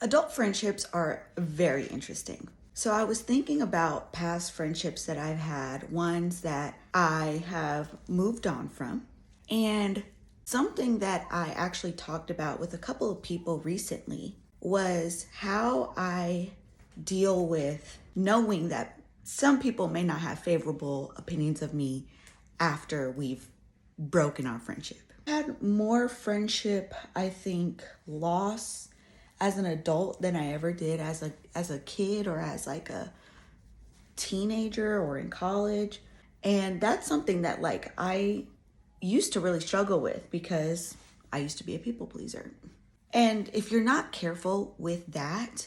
Adult friendships are very interesting. So I was thinking about past friendships that I've had, ones that I have moved on from, and something that I actually talked about with a couple of people recently was how I deal with knowing that some people may not have favorable opinions of me after we've broken our friendship. I had more friendship, I think, loss as an adult than I ever did as a kid or as like a teenager or in college. And that's something that like I used to really struggle with because I used to be a people pleaser. And if you're not careful with that,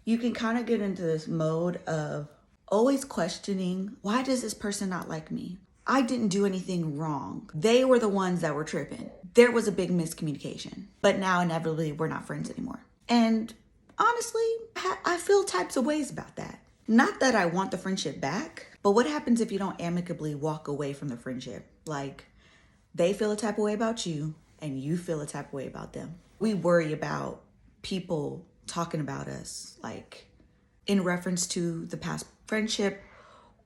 you can kind of get into this mode of always questioning, why does this person not like me? I didn't do anything wrong. They were the ones that were tripping. There was a big miscommunication, but now inevitably we're not friends anymore. And honestly, I feel types of ways about that. Not that I want the friendship back, but what happens if you don't amicably walk away from the friendship? Like, they feel a type of way about you and you feel a type of way about them. We worry about people talking about us, like in reference to the past friendship,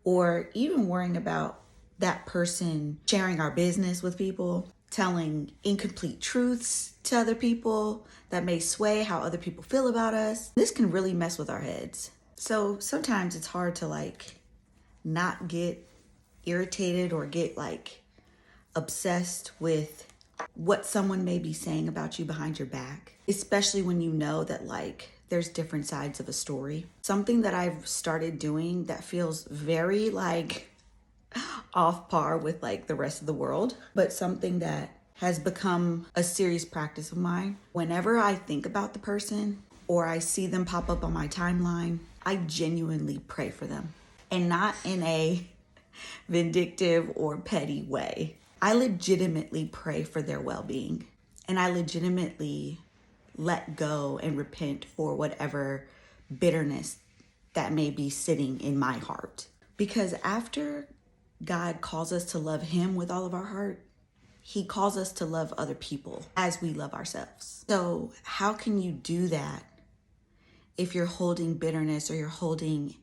or even worrying about that person sharing our business with people, telling incomplete truths to other people that may sway how other people feel about us. This can really mess with our heads. So sometimes it's hard to like not get irritated or get like obsessed with what someone may be saying about you behind your back, especially when you know that like there's different sides of a story. Something that I've started doing that feels very like off par with like the rest of the world, but something that has become a serious practice of mine. Whenever I think about the person or I see them pop up on my timeline, I genuinely pray for them, and not in a vindictive or petty way. I legitimately pray for their well-being, and I legitimately let go and repent for whatever bitterness that may be sitting in my heart. Because after God calls us to love Him with all of our heart, He calls us to love other people as we love ourselves. So how can you do that if you're holding bitterness or you're holding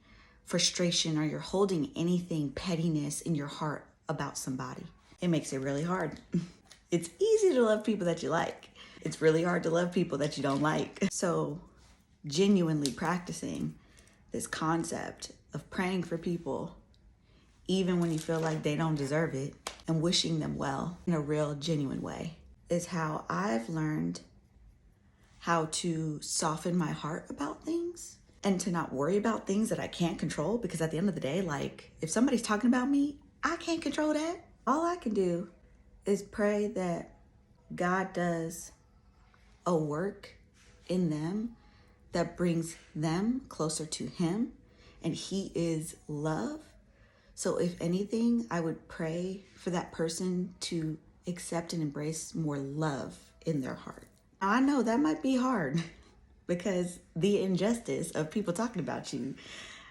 frustration or you're holding anything, pettiness in your heart about somebody? It makes it really hard. It's easy to love people that you like. It's really hard to love people that you don't like. So genuinely practicing this concept of praying for people, even when you feel like they don't deserve it, and wishing them well in a real, genuine way, is how I've learned how to soften my heart about things and to not worry about things that I can't control. Because at the end of the day, like if somebody's talking about me, I can't control that. All I can do is pray that God does a work in them that brings them closer to Him, and He is love. So if anything, I would pray for that person to accept and embrace more love in their heart. Now, I know that might be hard because the injustice of people talking about you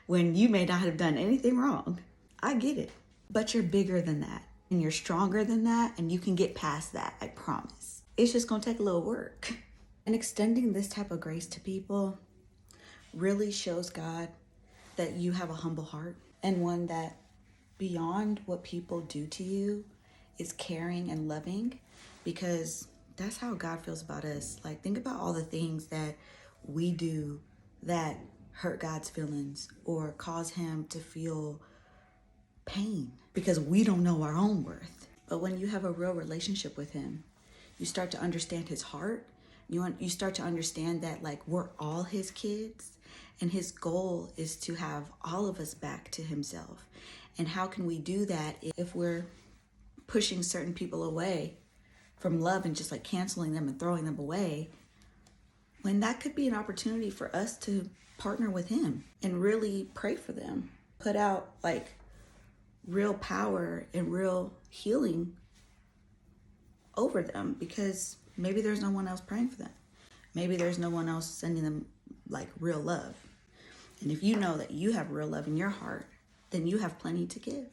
when you may not have done anything wrong. I get it, but you're bigger than that and you're stronger than that, and you can get past that, I promise. It's just gonna take a little work. And extending this type of grace to people really shows God that you have a humble heart, and one that beyond what people do to you is caring and loving, because that's how God feels about us. Like, think about all the things that we do that hurt God's feelings or cause Him to feel pain because we don't know our own worth. But when you have a real relationship with Him, you start to understand His heart. You start to understand that like we're all His kids, and His goal is to have all of us back to Himself. And how can we do that if we're pushing certain people away from love and just like canceling them and throwing them away, when that could be an opportunity for us to partner with Him and really pray for them, put out like real power and real healing over them, because maybe there's no one else praying for them. Maybe there's no one else sending them like real love. And if you know that you have real love in your heart, then you have plenty to give.